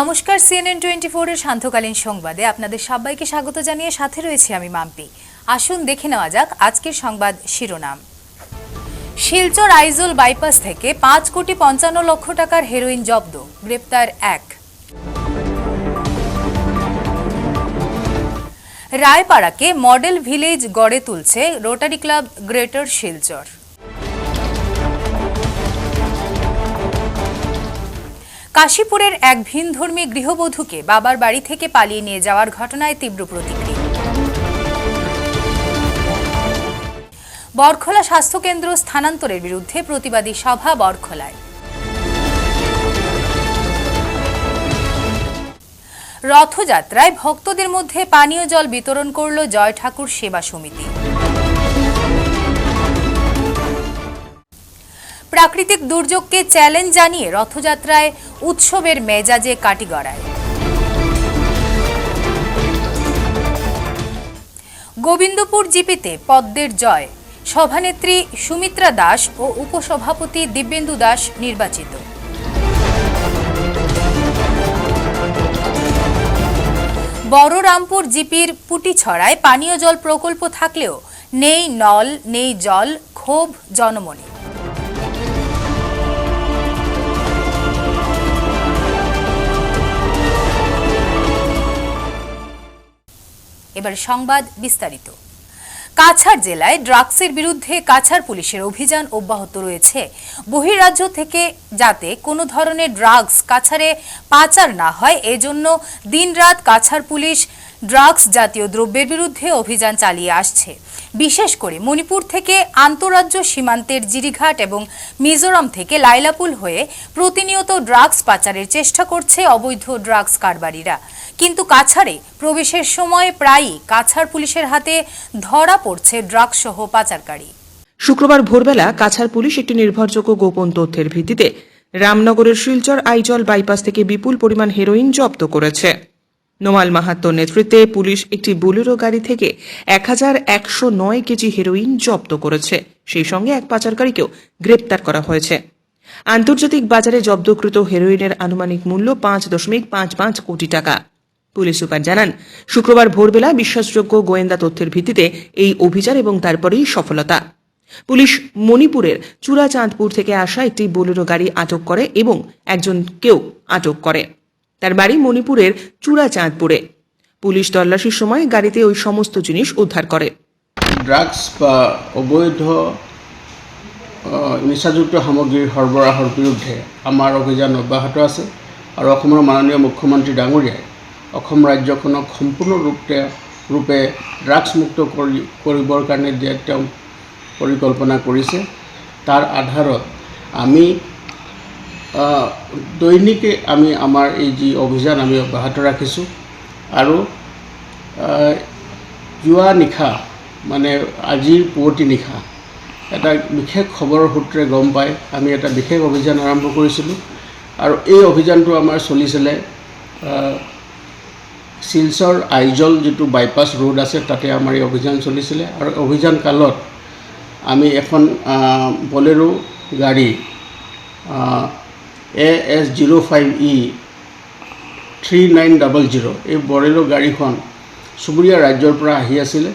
নমস্কার, CNN 24 এর শান্তকালীন সংবাদে আপনাদের সবাইকে স্বাগত জানিয়ে সাথে রয়েছে আমি মাম্পি। আসুন দেখে নেওয়া যাক আজকের সংবাদ শিরোনাম। শিলচর আইজল বাইপাস থেকে 5,55,00,000 টাকার হেরোইন জব্দ, গ্রেপ্তার 1। রায়পাড়াকে মডেল ভিলেজ গড়ে তুলছে রোটারি ক্লাব গ্রেটার শিলচর। কাশীপুরের এক ভিনধর্মী গৃহবধূকে বাবার বাড়ি থেকে পালিয়ে নিয়ে যাওয়ার ঘটনায় তীব্র প্রতিক্রিয়া। বরখোলা স্বাস্থ্যকেন্দ্র স্থানান্তরের বিরুদ্ধে প্রতিবাদী সভা বরখোলায়। রথযাত্রায় ভক্তদের মধ্যে পানীয় জল বিতরণ করল জয় ঠাকুর সেবা সমিতি। প্রাকৃতিক দুর্যোগকে চ্যালেঞ্জ জানিয়ে রথযাত্রায় উৎসবের মেজাজে কাটিগড়ায়। গোবিন্দপুর জিপিতে পদ্মের জয়, সভানেত্রী সুমিত্রা দাস ও উপসভাপতি দিব্যেন্দু দাস নির্বাচিত। বড়রামপুর জিপির পুটিছড়ায় পানীয় জল প্রকল্প থাকলেও নেই নল, নেই জল, ক্ষোভ জনমনে। এবার সংবাদ বিস্তারিত। কাছাড় জেলায় ড্রাগসের বিরুদ্ধে কাছাড় পুলিশের অভিযান অব্যাহত রয়েছে। বহিরাজ্য থেকে যাতে কোনো ধরনের ড্রাগস কাছাড়ে পাচার না হয়, এজন্য দিনরাত কাছাড় পুলিশ ড্রাগস জাতীয় দ্রব্যের বিরুদ্ধে অভিযান চালিয়ে আসছে। বিশেষ করে মণিপুর থেকে আন্তঃরাজ্য সীমান্তের জিরিঘাট এবং মিজোরাম থেকে লাইলাপুল হয়ে প্রতিনিয়ত ড্রাগস পাচারের চেষ্টা করছে অবৈধ ড্রাগস কারবারিরা। কিন্তু কাছাড়ে প্রবেশের সময় প্রায়ই কাছাড় পুলিশের হাতে ধরা পড়ছে ড্রাগস সহ পাচারকারী। শুক্রবার ভোরবেলা কাছাড় পুলিশ একটি নির্ভরযোগ্য গোপন তথ্যের ভিত্তিতে রামনগরের শিলচর আইজল বাইপাস থেকে বিপুল পরিমাণ হেরোইন জব্দ করেছে। নোমাল মাহাত্তর নেতৃত্বে পুলিশ একটি বোলেরো গাড়ি থেকে 1,109 কেজি হেরোইন জব্দ করেছে। সেই সঙ্গে এক পাচারকারীকেও গ্রেপ্তার করা হয়েছে। আন্তর্জাতিক বাজারে জব্দকৃত হেরোইনের আনুমানিক মূল্য 5.55 কোটি টাকা। পুলিশ সুপার জানান, শুক্রবার ভোরবেলা বিশ্বাসযোগ্য গোয়েন্দা তথ্যের ভিত্তিতে এই অভিযান এবং তারপরেই সফলতা। পুলিশ মণিপুরের চূড়াচাঁদপুর থেকে আসা একটি বোলেরো গাড়ি আটক করে এবং একজনকেও আটক করে। তার বাড়ি মণিপুরের চূড়াচাঁদপুরে। পুলিশ তল্লাশির সময় গাড়িতে ওই সমস্ত জিনিস উদ্ধার করে। ড্রাগস বা অবৈধ নিচাযুক্ত সামগ্ৰীৰ সৰবৰাহৰ বিৰুদ্ধে আমাৰ অভিযান অব্যাহত আছে আৰু অসমৰ মাননীয় মুখ্যমন্ত্ৰী ডাঙৰীয়াই অসম ৰাজ্যখনক সম্পূৰ্ণৰূপে ড্ৰাগছমুক্ত কৰিবৰ কাৰণে তেওঁ পৰিকল্পনা কৰিছে। তাৰ আধাৰত আমি দৈনিকে আমাৰ এই যি অভিযান আমি অব্যাহত ৰাখিছোঁ আৰু যোৱা নিশা মানে আজিৰ পুৱতি নিশা এটা বিশেষ খবৰৰ সূত্ৰে গম পাই আমি এটা বিশেষ অভিযান আৰম্ভ কৰিছিলোঁ আৰু এই অভিযানটো আমাৰ চলিছিলে শিলচৰ আইজল যিটো বাইপাছ ৰোড আছে তাতে আমাৰ এই অভিযান চলিছিলে। আৰু অভিযান কালত আমি এখন বলেৰো গাড়ী AS05E 3900 এই বলেৰো গাড়ীখন চুবুৰীয়া ৰাজ্যৰ পৰা আহি আছিলে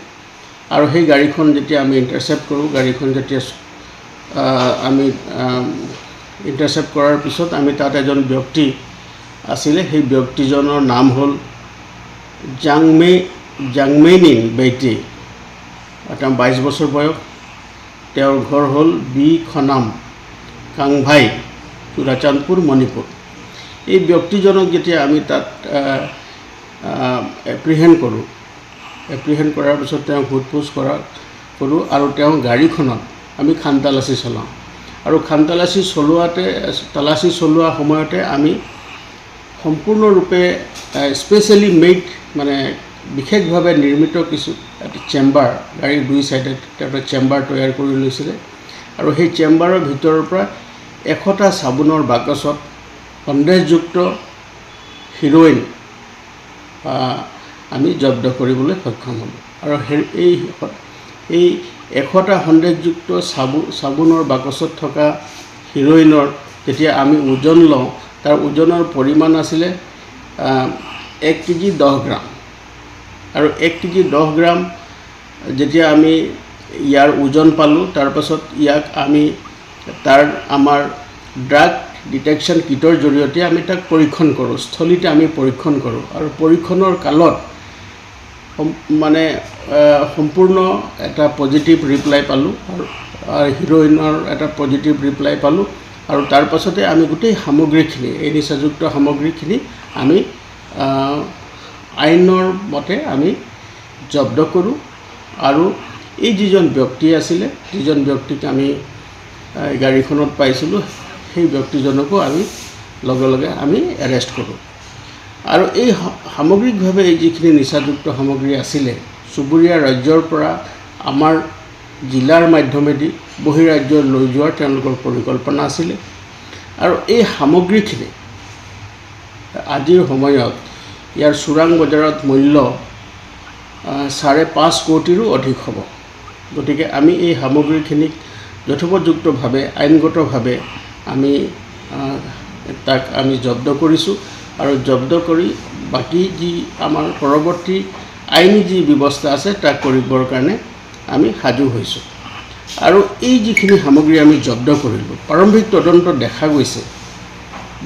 আৰু সেই গাড়ীখন যেতিয়া আমি ইণ্টাৰচেপ্ট কৰোঁ, গাড়ীখন যেতিয়া আমি ইণ্টাৰচেপ্ট কৰাৰ পিছত আমি তাত এজন ব্যক্তি আছিলে। সেই ব্যক্তিজনৰ নাম হ'ল জাংমেইনিন বেইটি। তেওঁ 22 বছৰ বয়স। তেওঁৰ ঘৰ হ'ল বি খনাম কাংভাই, চূড়াচাঁদপুৰ, মণিপুৰ। এই ব্যক্তিজনক যেতিয়া আমি তাত এপ্ৰিহেণ্ড কৰাৰ পিছত তেওঁক সোধপোছ কৰোঁ আৰু তেওঁ গাড়ীখনত আমি খানতালাচী চলাওঁ। আৰু খানতালাচী চলোৱা সময়তে আমি সম্পূৰ্ণৰূপে স্পেচিয়েলি মেড মানে বিশেষভাৱে নিৰ্মিত কিছু এটা চেম্বাৰ, গাড়ীৰ দুই চাইডে এটা চেম্বাৰ তৈয়াৰ কৰি লৈছিলে। আৰু সেই চেম্বাৰৰ ভিতৰৰ পৰা 100টা চাবোনৰ বাকচত সন্দেহযুক্ত হিৰ'ইন আমি জব্দ কৰিবলৈ সক্ষম হ'লোঁ। আৰু এই 100টা সন্দেহযুক্ত চাবোনৰ বাকচত থকা হিৰ'ইনৰ যেতিয়া আমি ওজন লওঁ, তাৰ ওজনৰ পৰিমাণ আছিলে 1 কেজি 10 গ্ৰাম আৰু 1 কেজি 10 গ্ৰাম যেতিয়া আমি ইয়াৰ ওজন পালোঁ, তাৰপাছত ইয়াক আমি আমাৰ ড্ৰাগ ডিটেকশ্যন কিটৰ জৰিয়তে আমি তাক পৰীক্ষণ কৰোঁ, স্থলীতে আমি পৰীক্ষণ কৰোঁ। আৰু পৰীক্ষণৰ কালত মানে সম্পূৰ্ণ এটা পজিটিভ ৰিপ্লাই পালোঁ আৰু হিৰ'ইনৰ এটা পজিটিভ ৰিপ্লাই পালোঁ। আৰু তাৰ পাছতে আমি গোটেই সামগ্ৰীখিনি, এই নিচাযুক্ত সামগ্ৰীখিনি আমি আইনৰ মতে আমি জব্দ কৰোঁ। আৰু এই যিজন ব্যক্তি আছিলে, যিজন ব্যক্তিক আমি গাড়ীখনত পাইছিলোঁ, সেই ব্যক্তিজনকো আমি লগে লগে আমি এৰেষ্ট কৰোঁ। আৰু এই সামগ্ৰিকভাৱে এই যিখিনি নিচাযুক্ত সামগ্ৰী আছিলে, চুবুৰীয়া ৰাজ্যৰ পৰা আমাৰ জিলাৰ মাধ্যমেদি বহিৰাজ্যত লৈ যোৱাৰ তেওঁলোকৰ পৰিকল্পনা আছিলে। আৰু এই সামগ্ৰীখিনি আজিৰ সময়ত ইয়াৰ চোৰাং বজাৰত মূল্য 5.5 কোটিৰো অধিক হ'ব। গতিকে আমি এই সামগ্ৰীখিনিক যথোপযুক্তভাৱে আইনগতভাৱে আমি তাক আমি জব্দ কৰিছোঁ। আৰু জব্দ কৰি বাকী যি আমাৰ পৰৱৰ্তী আইনী যি ব্যৱস্থা আছে তাক কৰিবৰ কাৰণে আমি সাজু হৈছোঁ। আৰু এই যিখিনি সামগ্ৰী আমি জব্দ কৰিলোঁ, প্ৰাৰম্ভিক তদন্তত দেখা গৈছে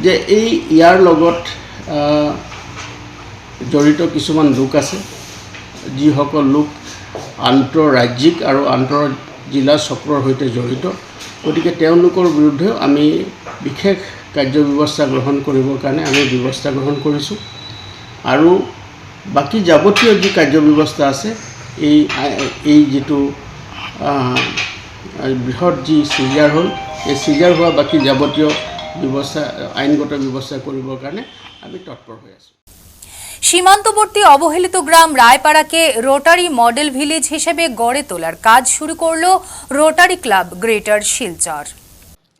যে ইয়াৰ লগত জড়িত কিছুমান লোক আছে, যিসকল লোক আন্তঃৰাজ্যিক আৰু আন্তঃজিলা চক্ৰৰ সৈতে জড়িত। গতিকে তেওঁলোকৰ বিৰুদ্ধেও আমি বিশেষ কাৰ্যব্যৱস্থা গ্ৰহণ কৰিবৰ কাৰণে আমি ব্যৱস্থা গ্ৰহণ কৰিছোঁ। আৰু বাকী যাৱতীয় যি কাৰ্যব্যৱস্থা আছে, এই যিটো বৃহৎ যি চিজাৰ হ'ল, এই চিজাৰ হোৱা বাকী যাৱতীয় ব্যৱস্থা, আইনগত ব্যৱস্থা কৰিবৰ কাৰণে আমি তৎপৰ হৈ আছোঁ। সীমান্তবর্তী অবহেলিত গ্রাম রায়পাড়াকে রোটারি মডেল ভিলেজ হিসেবে গড়ে তোলার কাজ শুরু করল রোটারি ক্লাব গ্রেটার শিলচর।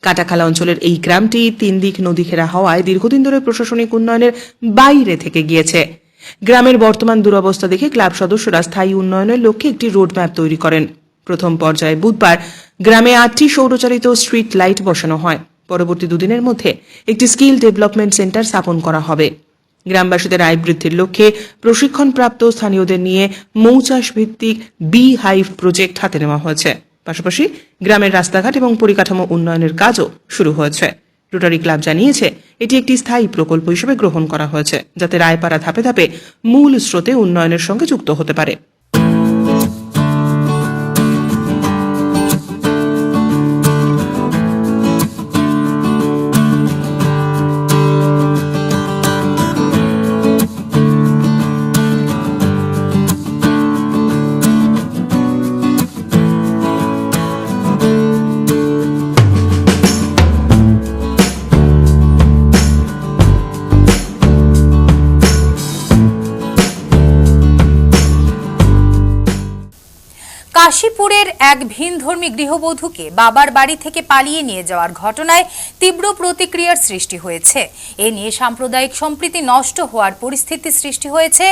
কাটাখালা অঞ্চলের এই গ্রামটি 3 দিক নদী ঘেরা হওয়ায় দীর্ঘদিন ধরে প্রশাসনিক উন্নয়নের বাইরে থেকে গিয়েছে। গ্রামের বর্তমান দুরবস্থা দেখে ক্লাব সদস্যরা স্থায়ী উন্নয়নের লক্ষ্যে একটি রোডম্যাপ তৈরি করেন। প্রথম পর্যায়ে বুধবার গ্রামে 8টি সৌরচালিত স্ট্রিট লাইট বসানো হয়। পরবর্তী দুদিনের মধ্যে একটি স্কিল ডেভেলপমেন্ট সেন্টার স্থাপন করা হবে। গ্রামবাসীদের আয় বৃদ্ধির লক্ষ্যে প্রশিক্ষণপ্রাপ্ত স্থানীয়দের নিয়ে মৌচাষ ভিত্তিক বি হাইভ প্রজেক্ট হাতে নেওয়া হয়েছে। পাশাপাশি গ্রামের রাস্তাঘাট এবং পরিকাঠামো উন্নয়নের কাজও শুরু হয়েছে। রোটারি ক্লাব জানিয়েছে এটি একটি স্থায়ী প্রকল্প হিসেবে গ্রহণ করা হয়েছে, যাতে রায়পাড়া ধাপে ধাপে মূল স্রোতে উন্নয়নের সঙ্গে যুক্ত হতে পারে। কাশীপুরের এক ভিনধর্মী গৃহবধূকে বাবার বাড়ি থেকে পালিয়ে নিয়ে যাওয়ার ঘটনায় তীব্র প্রতিক্রিয়ার সৃষ্টি হয়েছে। এ নিয়ে সাম্প্রদায়িক সম্প্রীতি নষ্ট হওয়ার পরিস্থিতি সৃষ্টি হয়েছে।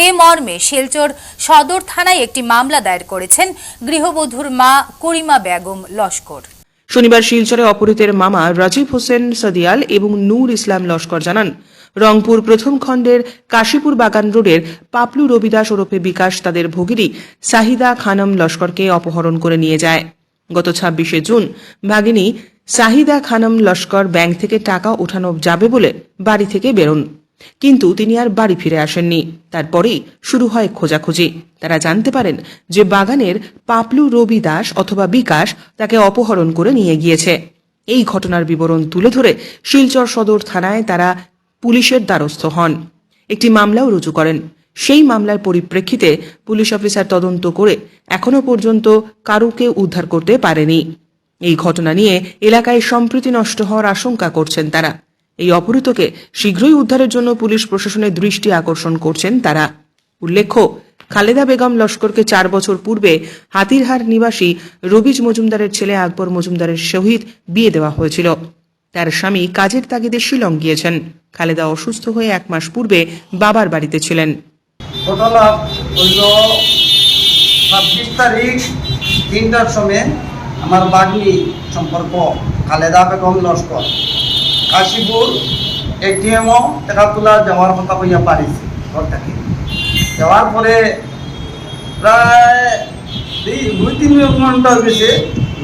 এ মর্মে শিলচর সদর থানায় একটি মামলা দায়ের করেছেন গৃহবধূর মা করিমা বেগম লস্কর। শনিবার শিলচরে অপহৃতের মামা রাজীব হোসেন সদিয়াল এবং নূর ইসলাম লস্কর জানান, রংপুর প্রথম খণ্ডের কাশীপুর বাগান রোডের পাপলু রবিদাস ওরফে বিকাশ তাদের ভগিনী সাহিদা খানম লস্করকে অপহরণ করে নিয়ে যায়। গত 26শে জুন ভাগিনী সাহিদা খানম লস্কর ব্যাংক থেকে টাকা ওঠানো যাবে বলে বাড়ি থেকে বেরোন, কিন্তু তিনি আর বাড়ি ফিরে আসেননি। তারপরেই শুরু হয় খোঁজাখুঁজি। তারা জানতে পারেন যে বাগানের পাপলু রবি দাস অথবা বিকাশ তাকে অপহরণ করে নিয়ে গিয়েছে। এই ঘটনার বিবরণ তুলে ধরে শিলচর সদর থানায় তারা পুলিশের দ্বারস্থ হন, একটি মামলাও রুজু করেন। সেই মামলার পরিপ্রেক্ষিতে পুলিশ অফিসার তদন্ত করে এখনো পর্যন্ত কারুকে উদ্ধার করতে পারেনি। এই ঘটনা নিয়ে এলাকায় সম্প্রীতি নষ্ট হওয়ার আশঙ্কা করছেন তারা। এই অপহৃতকে শীঘ্রই উদ্ধারের জন্য পুলিশ প্রশাসনের দৃষ্টি আকর্ষণ করছেন তারা। উল্লেখ্য, খালেদা বেগম লস্করকে 4 বছর পূর্বে হাতিরহাট নিবাসী রবিজ মজুমদারের ছেলে আকবর মজুমদারের সহিত বিয়ে দেওয়া হয়েছিল। তার স্বামী কাজের তাগিদে শিলং গিয়েছেন। খালেদা অসুস্থ হয়ে 1 মাস পূর্বে বাবার বাড়িতে ছিলেন। ঘটনা হইল 26 তারিখ 3টার সময় আমার বাগনি সম্পর্ক খালেদা বেগম লস্কর কাশীপুর এটিএমও টাকা তোলা যাওয়ার কথা কইয়া পারিছি ঘর থেকে। যাওয়ার পরে প্রায় 2-3 ঘন্টা হয়েছে,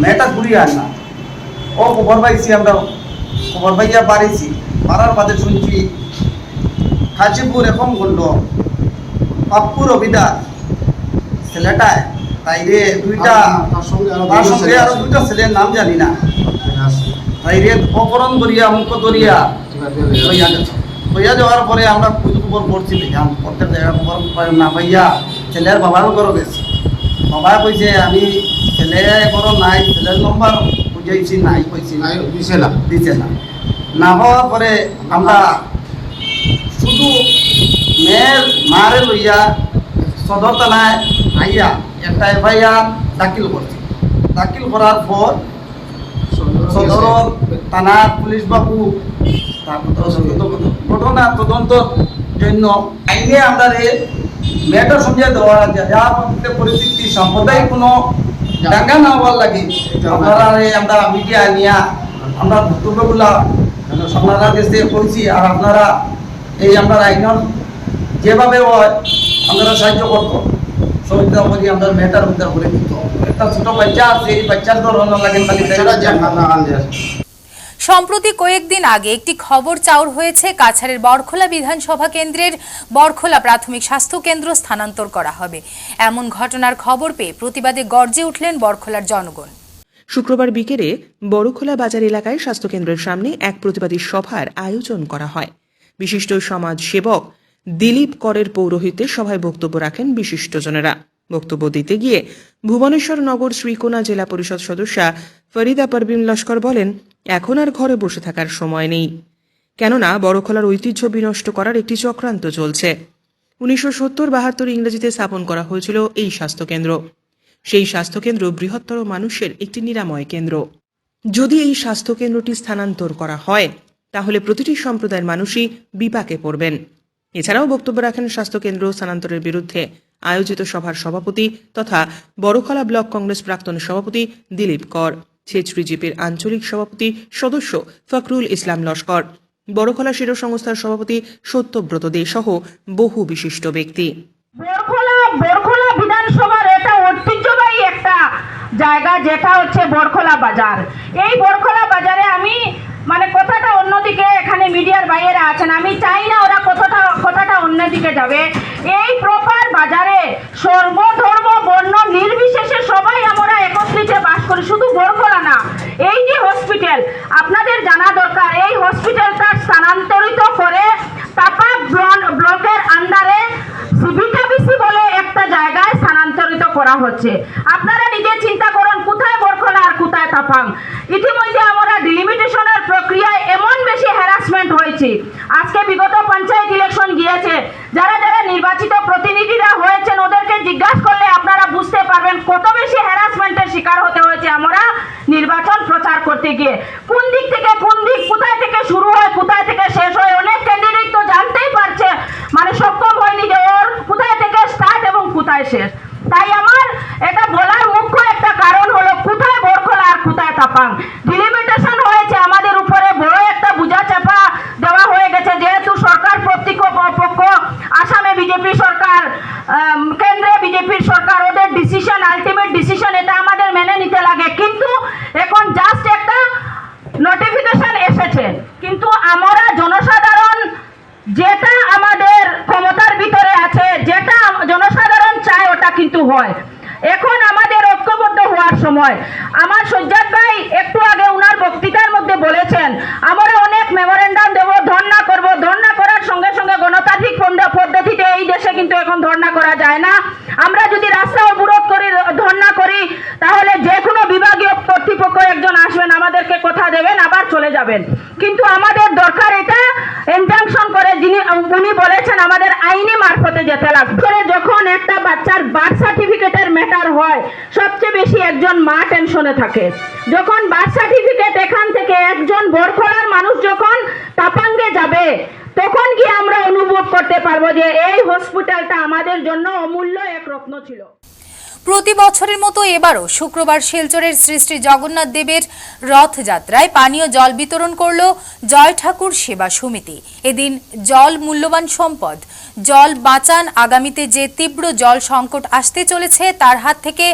মেয়েটা ঘুরিয়ে আনা। ও খবর পাইছি, আমরা খবর পাইয়া পারিছি। পারার বাদে শুনছি হাজিপুর এখন বলল পাপ্পুর অভিদার ছেলেটায় তাইরে দুইটা, তার সঙ্গে আরো দুইটা ছেলের নাম জানি না, তাইরে অপহরণ করিয়া মুখ ধরিয়া হইয়া যাওয়ার পরে আমরা খবর পড়ছি, দেখলাম প্রত্যেক জায়গায় খবর না পাইয়া ছেলের বাবারও ঘরও গেছি। বাবা কইছে আমি ছেলে ঘরও নাই, ছেলের নম্বর বুঝাইছি নাই, কইছি দিছে না। না হওয়ার পরে আমরা শুধু মেয়ের মারে লইয়া সদর থানায় আইয়া একটা এফআইআর দাখিল করছি। দাখিল করার পর সদর থানার পুলিশ বাবু ঘটনা তদন্তর জন্য আইনে আমরা মেয়েটা সমঝে দেওয়া যা পরিস্থিতি সাম্প্রদায়িক কোনো দাঙ্গা না হওয়ার লাগে আপনারা আমরা মিডিয়া নিয়া আমরা বক্তব্যগুলা আপনারা কাছে করছি। আর আপনারা এই আমরা আইনের যেভাবে হয় আপনারা সাহায্য করতো, সহযোগিতা করি আমরা মেয়েটার উদ্ধার করে দিত। একটা ছোট বাচ্চা আছে, এই বাচ্চার ধরন লাগে সম্প্রতি কয়েকদিন আগে একটি খবর চাউর হয়েছে, কাছাড়ের বরখোলা বিধানসভা কেন্দ্রের বরখোলা প্রাথমিক স্বাস্থ্য কেন্দ্র স্থানান্তর করা হবে। এমন ঘটনার খবর পেয়ে প্রতিবাদে গর্জে উঠলেন বরখোলার জনগণ। শুক্রবার বিকেলে বড়খোলা বাজার এলাকায় স্বাস্থ্যকেন্দ্রের সামনে এক প্রতিবাদী সভার আয়োজন করা হয়। বিশিষ্ট সমাজ সেবক দিলীপ করের পৌরোহিত্যে সভায় বক্তব্য রাখেন বিশিষ্টজনেরা। বক্তব্য দিতে গিয়ে ভুবনেশ্বর নগর শ্রীকোনা জেলা পরিষদ সদস্যা ফরিদা পারভিন লস্কর বলেন, এখন আর ঘরে বসে থাকার সময় নেই, কেননা বড়খোলার ঐতিহ্য বিনষ্ট করার একটি চক্রান্ত চলছে। 1970-72 ইংরেজিতে স্থাপন করা হয়েছিল এই স্বাস্থ্যকেন্দ্র। সেই স্বাস্থ্যকেন্দ্র বৃহত্তর মানুষের একটি নিরাময় কেন্দ্র। যদি এই স্বাস্থ্যকেন্দ্রটি স্থানান্তর করা হয় তাহলে প্রতিটি সম্প্রদায়ের মানুষই বিপাকে পড়বেন। এছাড়াও বক্তব্য রাখেন স্বাস্থ্যকেন্দ্র স্থানান্তরের বিরুদ্ধে আয়োজিত সভার সভাপতি তথা বড়খোলা ব্লক কংগ্রেস প্রাক্তন সভাপতি দিলীপ কর, ছেচড়ি জিপির আঞ্চলিক সভাপতি সদস্য ফখরুল ইসলাম লস্কর, বড়খোলা শিরো সংস্থার সভাপতি সত্যব্রত দে সহ বহু বিশিষ্ট ব্যক্তি। বরখোলা বিধানসভার এটা ঐতিহ্যবাহী একটা জায়গা, যেটা হচ্ছে বরখোলা বাজার। এই বরখোলা বাজারে আমি কথাটা অন্যদিকে, এখানে মিডিয়ার বাইরে আছেন, আমি চাই না ওরা কথাটা অন্যদিকে যাবে। এই প্রপার বাজারে সর্বধর্ম বর্ণ নির্বিশেষে সবাই আমরা একত্রিত বাস করি। শুধু বরখোলা না, এই যে হসপিটাল আপনাদের জানা দরকার, এই হসপিটালটা স্থানান্তরিত করে তাপা ব্লকের আন্ডারে সিবিটাবিসি বলে একটা জায়গায় স্থানান্তরিত করা হচ্ছে। আপনারা নিজে চিন্তা করুন, কোথায় বরখোলা আর কোথায় তাপাং। ইতিমধ্যে আমরা ডিলিমিটেশনের প্রক্রিয়ায় এমন বেশি হ্যারাসমেন্ট হয়েছে। আজকে বিগত পঞ্চায়েত ইলেকশন গিয়েছে, যারা যারা নির্বাচিত প্রতিনিধিরা হয়েছেন ওদেরকে জিজ্ঞাসা করলে আপনারা বুঝতে পারবেন কত বেশি হ্যারাসমেন্টের শিকার হতে হয়েছে আমরা নির্বাচন প্রচার করতে গিয়ে। কোন দিক থেকে কোন দিক, কোথায় থেকে শুরু হয় কোথায় থেকে শেষ হয়, অনেক ক্যান্ডিডেট তো জানতেই পারছে, সক্ষম হয়নি যে ওর কোথায় থেকে স্টার্ট এবং কোথায় শেষ। তাই আমার এটা বলার মুখ্য একটা কারণ হলো কোথায় বরখোলা আর কোথায় তাপাং। ডিলিমিটেশন হয়েছে, আমাদের উপরে বড় একটা বোঝা চাপা দেওয়া হয়ে গেছে, যেহেতু সরকার পক্ষ আসামে বিজেপি সরকার, কেন্দ্রে বিজেপির সরকার, ওদের ডিসিশন আলটিমেট ডিসিশন, এটা আমাদের মেনে নিতে লাগে। কিন্তু এখন জাস্ট একটা নোটিফিকেশন এসেছে, কিন্তু আমরা জনসাধারণ যেটা আমাদের ক্ষমতার ভিতরে আছে, যেটা জনসাধারণ চায় ওটা কিন্তু হয়। এখন আমাদের ঐক্যবদ্ধ হওয়ার সময়। আমার সজ্জাদ ভাই একটু আগে উনার বক্তৃতার মধ্যে বলেছেন আমরা অনেক মেমোরেন্ডাম দেব, ধর্ণা করব। ধর্ণা করার সঙ্গে সঙ্গে গণতান্ত্রিক পদ্ধতিতে এই দেশে কিন্তু এখন ধর্ণা করা যায় না। আমরা যদি রাস্তা অবরোধ করি, ধর্ণা করি, তাহলে যে কোনো বিভাগীয় কর্তৃপক্ষ একজন আসবেন, আমাদেরকে কথা দেবেন, আবার চলে যাবেন। কিন্তু আমাদের দরকার এটা ইনজাংশন করে, উনি বলেছেন আমাদের আইনি মারফতে যেতে লাগবে। যখন একটা বাচ্চার বার্থ সার্টিফিকেটের ম্যাটার হয়, সবচেয়ে বেশি একজন মা টেনশনে থাকে। যখন বার্থ সার্টিফিকেট এখান থেকে একজন বরখোলার মানুষ যখন তাপাঙ্গে যাবে, তখন কি আমরা অনুভব করতে পারবো যে এই হসপিটালটা আমাদের জন্য অমূল্য এক রত্ন ছিল। প্রতি বছরের মতো এবারও শুক্রবার শিলচরের শ্রী শ্রী জগন্নাথ দেবের রথযাত্রায় পানীয় জল বিতরণ করল জয় ঠাকুর সেবা সমিতি। এদিন জল মূল্যবান সম্পদ, জল বাঁচান, আগামীতে যে তীব্র জল সংকট আসতে চলেছে তার হাত থেকে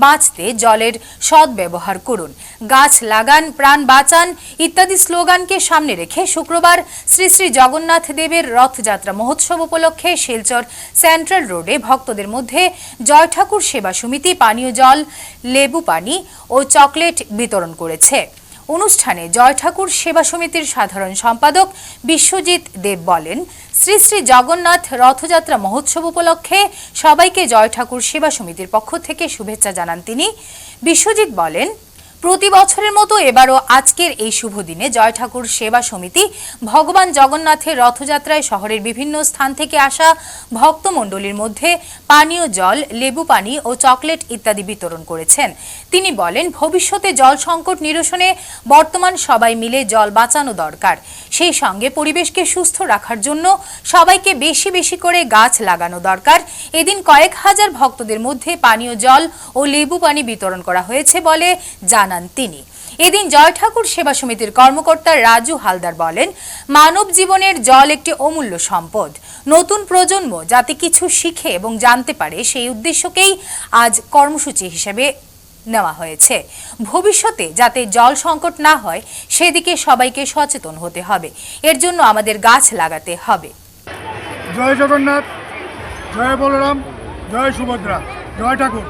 বাঁচতে জলের সদ্ব্যবহার করুন, গাছ লাগান, প্রাণ বাঁচান ইত্যাদি স্লোগানকে সামনে রেখে শুক্রবার শ্রী শ্রী জগন্নাথ দেবের রথযাত্রা মহোৎসব উপলক্ষে শিলচর সেন্ট্রাল রোডে ভক্তদের মধ্যে জয় ঠাকুর সেবা সমিতি পানীয় জল, লেবু পানি ও চকলেট বিতরণ করেছে। অনুষ্ঠানে জয় ঠাকুর সেবা সমিতির সাধারণ সম্পাদক বিশ্বজিৎ দেব বলেন, শ্রী শ্রী জগন্নাথ রথযাত্রা মহোৎসব উপলক্ষে সবাইকে জয় ঠাকুর সেবা সমিতির পক্ষ থেকে শুভেচ্ছা জানান তিনি। বিশ্বজিৎ বলেন, প্রতি বছরের মতো এবারও আজকের এই শুভ দিনে জয় ঠাকুর সেবা সমিতি ভগবান জগন্নাথের রথযাত্রায় শহরের বিভিন্ন স্থান থেকে আসা ভক্তমণ্ডলীর মধ্যে পানীয় জল, লেবু পানি ও চকলেট ইত্যাদি বিতরণ করেছেন। তিনি বলেন, ভবিষ্যতে জল সংকট নিরসনে বর্তমান সবাই মিলে জল বাঁচানো দরকার। সেই সঙ্গে পরিবেশকে সুস্থ রাখার জন্য সবাইকে বেশি বেশি করে গাছ লাগানো দরকার। এদিন কয়েক হাজার ভক্তদের মধ্যে পানীয় জল ও লেবু পানি বিতরণ করা হয়েছে বলে জানান তিনি। এদিন জয় ঠাকুর সেবা সমিতির কর্মকর্তা রাজু হালদার বলেন, মানব জীবনের জল একটি অমূল্য সম্পদ। নতুন প্রজন্ম যাতে কিছু শিখে এবং জানতে পারে সেই উদ্দেশ্যকেই আজ কর্মসূচি হিসেবে নেওয়া হয়েছে। ভবিষ্যতে যাতে জল সংকট না হয় সেদিকে সবাইকে সচেতন হতে হবে। এর জন্য আমাদের গাছ লাগাতে হবে। জয় জগন্নাথ, জয় বলরাম, জয় সুভদ্রা, জয় ঠাকুর।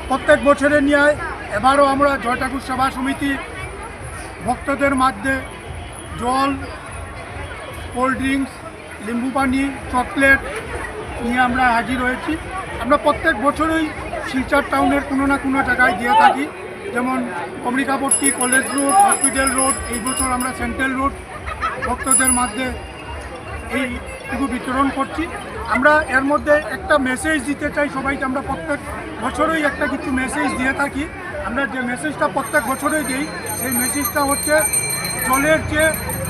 প্রত্যেক বছরের ন্যায় এবারও আমরা জয় ঠাকুর সেবা সমিতি ভক্তদের মধ্যে জল, কোল্ড ড্রিঙ্কস, লেবু পানি, চকলেট নিয়ে আমরা হাজির হয়েছি। আমরা প্রত্যেক বছরই শিলচর টাউনের কোনো না কোনো জায়গায় দিয়ে থাকি, যেমন কমরিকাপট্টি, কলেজ রোড, হসপিটাল রোড। এই বছর আমরা সেন্ট্রাল রোড ভক্তদের মধ্যে এইটুকু বিতরণ করছি। আমরা এর মধ্যে একটা মেসেজ দিতে চাই সবাইকে। আমরা প্রত্যেক বছরই একটা কিছু মেসেজ দিয়ে থাকি। আমরা যে মেসেজটা প্রত্যেক বছরই দিই সেই মেসেজটা হচ্ছে জলের যে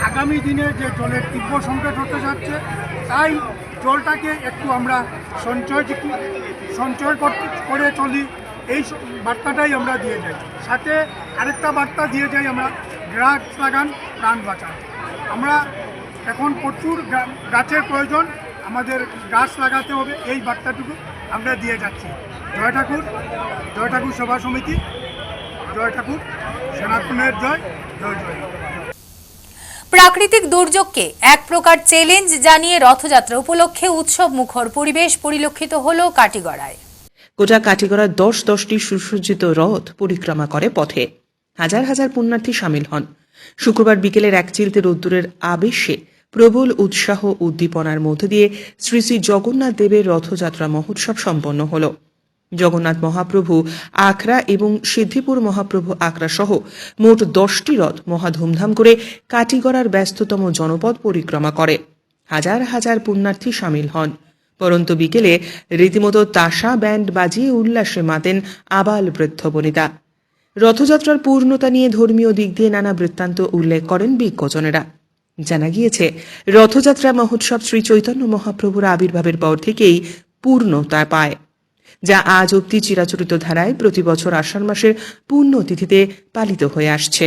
আগামী দিনে যে জলের তীব্র সংকট হতে যাচ্ছে, তাই জলটাকে একটু আমরা সঞ্চয় করে চলি, এই বার্তাটাই আমরা দিয়ে যাই। সাথে আরেকটা বার্তা দিয়ে যাই আমরা, গাছ লাগান, প্রাণ বাঁচান। আমরা এখন প্রচুর গাছের প্রয়োজন, আমাদের গাছ লাগাতে হবে, এই বার্তাটুকু আমরা দিয়ে যাচ্ছি। জয় ঠাকুর, জয় ঠাকুর সেবা সমিতি, জয় ঠাকুর, সনাতনের জয়, জয় জয়। প্রাকৃতিক দুর্যোগকে এক প্রকার চ্যালেঞ্জ জানিয়ে রথযাত্রা উপলক্ষে উৎসব মুখর পরিবেশ পরিলক্ষিত হল কাটিগড়ায়। গোটা কাটিগড়ায় 10টি সুসজ্জিত রথ পরিক্রমা করে পথে। হাজার হাজার পুণ্যার্থী সামিল হন। শুক্রবার বিকেলের এক চিলতে রোদ্দুরের আবেশে প্রবল উৎসাহ উদ্দীপনার মধ্যে দিয়ে শ্রী শ্রী জগন্নাথ দেবের রথযাত্রা মহোৎসব সম্পন্ন হল। জগন্নাথ মহাপ্রভু আখড়া এবং সিদ্ধিপুর মহাপ্রভু আখড়া সহ মোট 10টি রথ মহা ধুমধাম করে কাটিগড়ার ব্যস্ততম জনপদ পরিক্রমা করে। হাজার হাজার পুণ্যার্থী সামিল হন। পরন্তু বিকেলে রীতিমতো তাসা ব্যান্ড বাজিয়ে উল্লাসে মাতেন আবাল বৃদ্ধ বনিতা। রথযাত্রার পূর্ণতা নিয়ে ধর্মীয় দিক দিয়ে নানা বৃত্তান্ত উল্লেখ করেন বিজ্ঞজনেরা। জানা গিয়েছে, রথযাত্রা মহোৎসব শ্রী চৈতন্য মহাপ্রভুর আবির্ভাবের পর থেকেই পূর্ণতা পায়, যা আজ অব্দি চিরাচরিত ধারায় প্রতি বছর আষাঢ় মাসের পুণ্যতিথিতে পালিত হয়ে আসছে।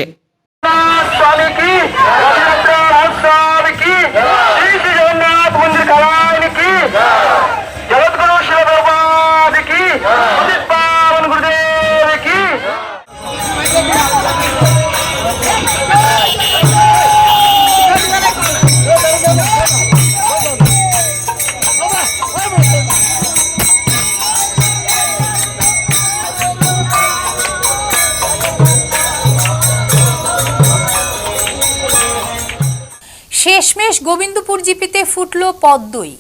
শেষমেশ গোবিন্দপুর জিপিতে ফুটল পদ্মই।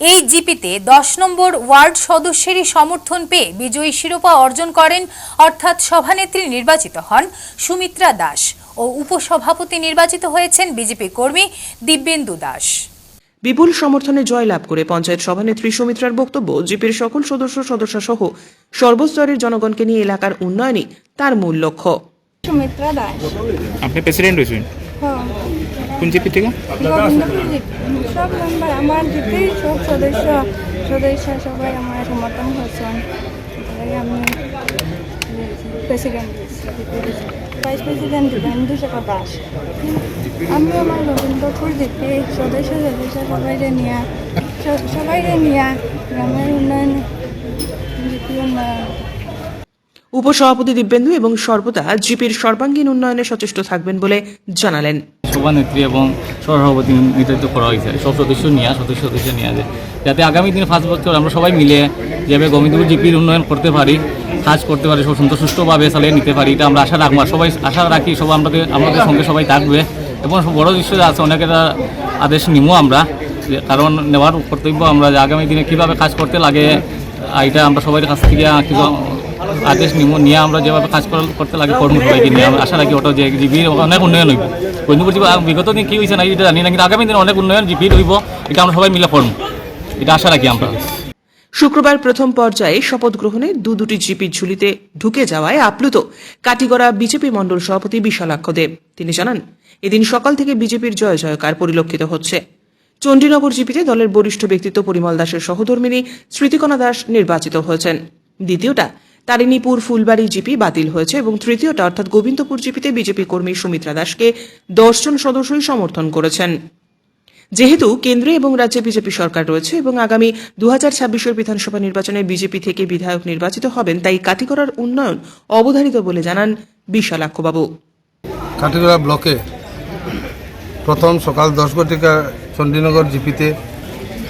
এই জিপিতে 10 নম্বর ওয়ার্ড সদস্যেরই সমর্থন পেয়ে বিজয়ী শিরোপা অর্জন করেন, অর্থাৎ সভানেত্রী নির্বাচিত হন সুমিত্রা দাস ও উপসভাপতি নির্বাচিত হয়েছেন বিজেপি কর্মী দিব্যেন্দু দাস। বিপুল সমর্থনে জয়লাভ করে পঞ্চায়েত সভানেত্রী সুমিত্রার বক্তব্য, জিপির সকল সদস্য সহ সর্বস্তরের জনগণকে নিয়ে এলাকার উন্নয়নই তার মূল লক্ষ্য। সুমিত্রা দাস। আপনি প্রেসিডেন্ট হয়েছেন হ্যাঁ, কোন জিপি থেকে? গোবিন্দপুর জিপি। সব মেম্বার আমার জিপির সব সদস্য সবাই আমার সমর্থন করছেন। লাগে আমি প্রেসিডেন্ট ভাইস প্রেসিডেন্ট বিন্দুশেখর দাস। আমি আমার গোবিন্দপুর জিপি সদস্য সবাইরে নিয়ে গ্রামের উন্নয়ন জিপি উন্নয়ন। উপসভাপতি দিব্যেন্দু এবং সর্বদা জিপির সর্বাঙ্গীন উন্নয়নে সচেষ্ট থাকবেন বলে জানালেন। সভানেত্রী এবং সহসভাপতি নির্ধারিত করা হয়েছে সব সদস্য নিয়ে যায়, যাতে আগামী দিনে 5 বছর আমরা সবাই মিলে যেভাবে গোবিন্দপুর জিপির উন্নয়ন করতে পারি, কাজ করতে পারি, সব সুষ্ঠুভাবে চালিয়ে নিতে পারি, এটা আমরা আশা রাখবো। সবাই আশা রাখি সবাই আমাদের সঙ্গে সবাই থাকবে এবং বড় দৃশ্য আছে অনেকের আদেশ নিমো আমরা, কারণ নেওয়ার কর্তব্য আমরা যে আগামী দিনে কীভাবে কাজ করতে লাগে এটা আমরা সবাই কাছ থেকে আদেশ নিয়ে আমরা যেভাবে কাজ করতে লাগে কর্ম সবাইকে নিয়ে আমরা আশা রাখি ওটা যে জিপির অনেক উন্নয়ন হইব। গোবিন্দপুর জিপি বিগত দিন কী হয়েছে না এটা জানি না, কিন্তু আগামী দিনে অনেক উন্নয়ন জিপির হইব, এটা আমরা সবাই মিলে করব, এটা আশা রাখি আমরা। শুক্রবার প্রথম পর্যায়ে শপথ গ্রহণে দুটি জিপির ঝুলিতে ঢুকে যাওয়ায় আপ্লুত কাটিগড়া বিজেপি মণ্ডল সভাপতি বিশালাক্ষ দেব। তিনি জানান, এদিন সকাল থেকে বিজেপির জয় জয়কার পরিলক্ষিত হচ্ছে। চণ্ডীনগর জিপিতে দলের বরিষ্ঠ ব্যক্তিত্ব পরিমল দাসের সহধর্মিণী স্মৃতিকণা দাস নির্বাচিত হয়েছেন। দ্বিতীয়টা তারিণীপুর ফুলবাড়ি জিপি বাতিল হয়েছে এবং তৃতীয়টা অর্থাৎ গোবিন্দপুর জিপিতে বিজেপি কর্মী সুমিত্রা দাসকে 10 জন সদস্যই সমর্থন করেছেন। যেহেতু কেন্দ্রে এবং রাজ্যে বিজেপি সরকার রয়েছে এবং আগামী 2026 বিধানসভা নির্বাচনে বিজেপি থেকে বিধায়ক নির্বাচিত হবেন, তাই কাটিগড়ার উন্নয়ন অবধারিত বলে জানান বিশালাক্ষবাবু। কাটিগড়া ব্লকে প্রথম সকাল 10 ঘটিকা চণ্ডীনগর জিপিতে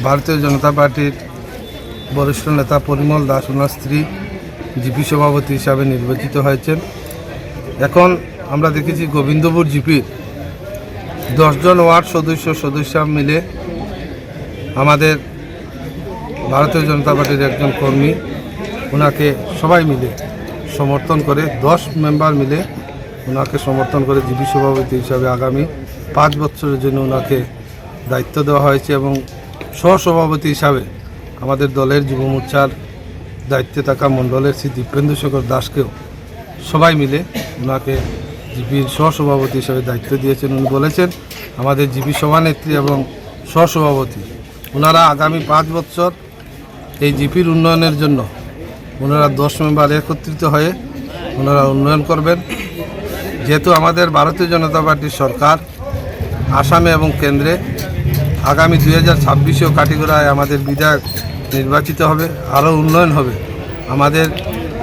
ভারতীয় জনতা পার্টির বরিষ্ঠ নেতা পরিমল দাস ওনার স্ত্রী জিপি সভাপতি হিসাবে নির্বাচিত হয়েছেন। এখন আমরা দেখেছি গোবিন্দপুর জিপির 10 জন ওয়ার্ড সদস্য মিলে আমাদের ভারতীয় জনতা পার্টির একজন কর্মী ওনাকে সবাই মিলে সমর্থন করে 10 মেম্বার মিলে ওনাকে সমর্থন করে জিপি সভাপতি হিসাবে আগামী 5 বছরের জন্য ওনাকে দায়িত্ব দেওয়া হয়েছে এবং সহসভাপতি হিসাবে আমাদের দলের যুব মোর্চার দায়িত্বে থাকা মণ্ডলের শ্রী দিব্যেন্দুশেখর দাসকেও সবাই মিলে ওনাকে জিপির সহসভাপতি হিসাবে দায়িত্ব দিয়েছেন। উনি বলেছেন আমাদের জিপি সভানেত্রী এবং সহসভাপতি ওনারা আগামী 5 বছর এই জিপির উন্নয়নের জন্য ওনারা 10 মেম্বার একত্রিত হয়ে ওনারা উন্নয়ন করবেন। যেহেতু আমাদের ভারতীয় জনতা পার্টির সরকার আসামে এবং কেন্দ্রে আগামী 2026-এও কাটিগড়ায় আমাদের বিধায়ক নির্বাচিত হবে, আরও উন্নয়ন হবে। আমাদের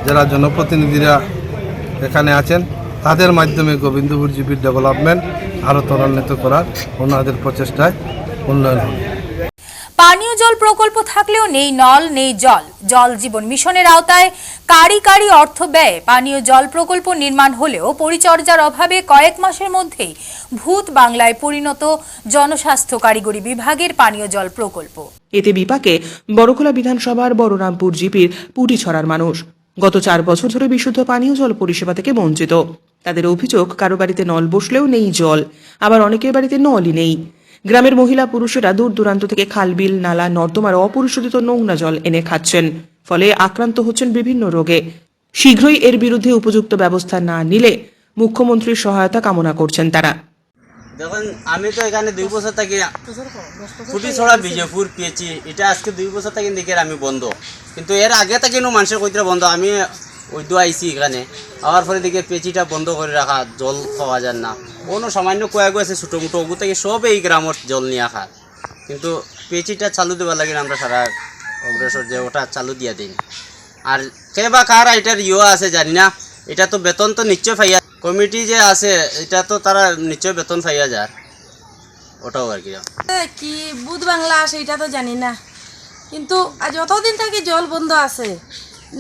যারা জনপ্রতিনিধিরা এখানে আছেন তাদের মাধ্যমে গোবিন্দপুর জিপির ডেভেলপমেন্ট আরও ত্বরান্বিত করার ওনাদের প্রচেষ্টায় উন্নয়ন হবে। পানীয় জল প্রকল্প থাকলেও নেই নল নেই জল। জল জীবন মিশনের আওতায় কারি অর্থ ব্যয়ে পানীয় জল প্রকল্প নির্মাণ হলেও পরিচর্যার অভাবে কয়েক মাসের মধ্যেই ভূত বাংলায় পরিণত জনস্বাস্থ্য কারিগরি বিভাগের পানীয় জল প্রকল্প। এতে বিপাকে বড়খোলা বিধানসভার বড়রামপুর জিপির পুটিছড়ার মানুষ গত 4 বছর ধরে বিশুদ্ধ পানীয় জল পরিষেবা থেকে বঞ্চিত। তাদের অভিযোগ, কারো বাড়িতে নল বসলেও নেই জল, আবার অনেকের বাড়িতে নলই নেই। গ্রামের মহিলা পুরুষেরা দূর দূরান্ত থেকে খালবিল নালা নর্দমার অপরিশোধিত নোংরা জল এনে খাচ্ছেন, ফলে আক্রান্ত হচ্ছেন বিভিন্ন রোগে। শীঘ্রই এর বিরুদ্ধে উপযুক্ত ব্যবস্থা না নিলে মুখ্যমন্ত্রীর সহায়তা কামনা করছেন তারা। দেখুন, আমি তো এখানে 2 বছর থাকি, ফুটিছড়া বিজয়পুর পেয়েছি, এটা আজকে 2 বছর থাকি দেখে আমি বন্ধ, কিন্তু এর আগে থেকে মানুষের কইতে বন্ধ। আমি ওই দু আইসি এখানে আবার পরে দিকে পেঁচিটা বন্ধ করে রাখা, জল খাওয়া যায় না। কোনো সামান্য কয়েক আছে ছোটো মোটো ওগু থেকে সব এই গ্রামের জল নিয়ে খায়, কিন্তু পেঁচিটা চালু দেওয়া লাগে আমরা সারা অগ্রসর যে ওটা চালু দিয়ে দিন। আর কে বা কার এটার আছে জানি না, এটা তো বেতন তো নিশ্চয় পাইয়া, কমিটি যে আছে এটা তো তারা নিশ্চয় বেতন পাইয়া যায়, ওটাও আর কি বুধ বাংলা আসে এটা তো জানি না, কিন্তু যতদিন থেকে জল বন্ধ আছে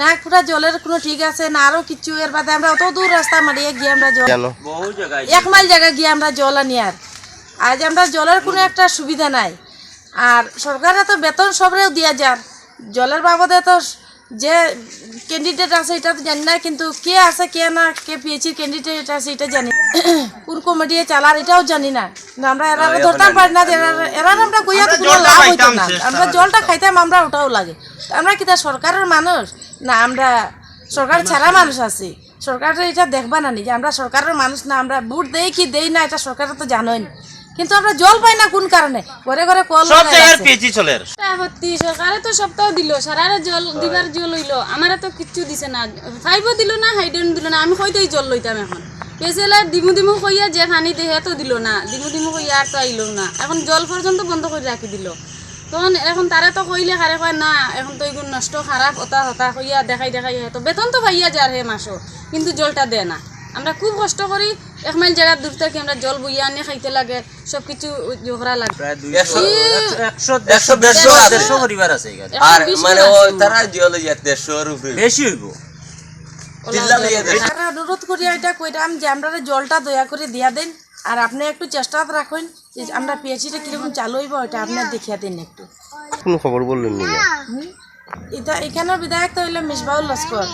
না, পুরা জলের কোনো ঠিক আছে না, আরো কিছু এর বাদে আমরা অত দূর রাস্তা মারিয়ে গিয়ে আমরা জল বহু জায়গায় 1 মাইল জায়গা গিয়ে আমরা জল আনি, আর আজ আমরা জলের কোনো একটা সুবিধা নাই। আর সরকারে তো বেতন সবরেও দিয়া যার, জলের বাবদে তো যে ক্যান্ডিডেট আছে এটা তো জানি না, কিন্তু কে আছে কে না, কে পিএইচির ক্যান্ডিডেট আছে এটা জানি, কোন কমিটি চালার এটাও জানি না। আমরা এরা ধরতাম পারি না, এরা আমরা কইয়া তো কোনো লাভ হইতো না, আমরা জলটা খাইতাম আমরা ওটাও লাগে। আমরা কি তা সরকারের মানুষ না, আমরা সরকার ছাড়া মানুষ আছি, সরকার এটা দেখবা না যে আমরা সরকারের মানুষ না, আমরা ভোট দেই কি দেই না এটা সরকার তো জানোই। কিন্তু আমরা জল পাই না কোন কারণে, ঘরে ঘরে কল সব জায়গায় পিএইচি চলে সত্যি সরকারে তো সপ্তাহ দিল, সারারে জল দিবার জল হইলো, আমারে তো কিচ্ছু দিছে না, ফাইবও দিল না, হাইড্রোন দিল না। আমি কইতেই জল লইতাম এখন পেয়েছিলে দিমু দিমু কইয়া যে পানি দেহে তো দিল না, দিমু দিমু কইয়া আর তো আইলো না, এখন জল পর্যন্ত বন্ধ করে রাখি দিল। তখন এখন তারা তো কইলে খারে কয় না এখন তো এগুলো নষ্ট খারাপ হতা হতা কইয়া দেখাই দেখাই তো বেতন তো পাইয়া যার হে মাসও, কিন্তু জলটা দেয় না। আমরা খুব কষ্ট করি, 1 মাইল জায়গা দূর থেকে আমরা জল বইয়া আনে খাইতে লাগে, সব কিছু জোহরা লাগে। প্রায় 100-150 পরিবার আছে এখানে, আর মানে ওই তারা জল এর উপরে বেশি হইব। অনুরোধ করি এটা কইরাম যে আমরা জলটা দয়া করে দিয়া দেন, আর আপনি একটু চেষ্টা রাখুন যে আমরা পিএইচিটা কিরকম চালু হইব এটা আপনি দেখিয়া দিন একটু। কোনো খবর বললেন না? এটা এখানের বিধায়ক তো হইলো মিসবাউল লস্কর,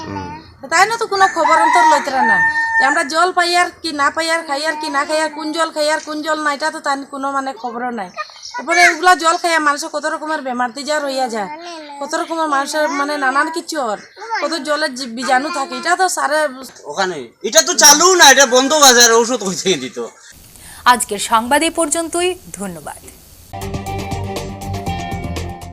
তাই না তো কোনো খবর অন্তর লইতরা না যে আমরা জল পাই আর কি না পাই আর খাই আর কি না খাই আর কোন জল খাই আর কোন জল না, এটা তো তার কোনো মানে খবরও নাই। তারপরে এগুলা জল খাইয়া মানুষের কত রকমের বেমার তিজার হইয়া যায়, কত রকমের মানুষের মানে নানান কিছু আর কত জলের বীজাণু থাকে, এটা তো সারে ওখানে এটা তো চালু না, এটা বন্ধ বাজার ঔষধ কই থেকে দিত। আজকের সংবাদ এই পর্যন্তই, ধন্যবাদ।